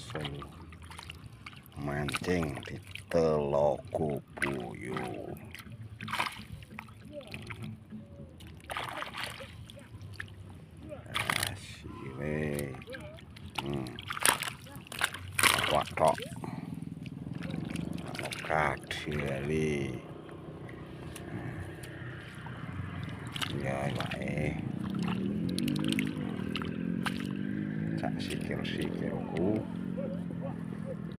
hasil mancing di Telaga Puyo. Asile watok kadeli ya wae sak sikil-sikilku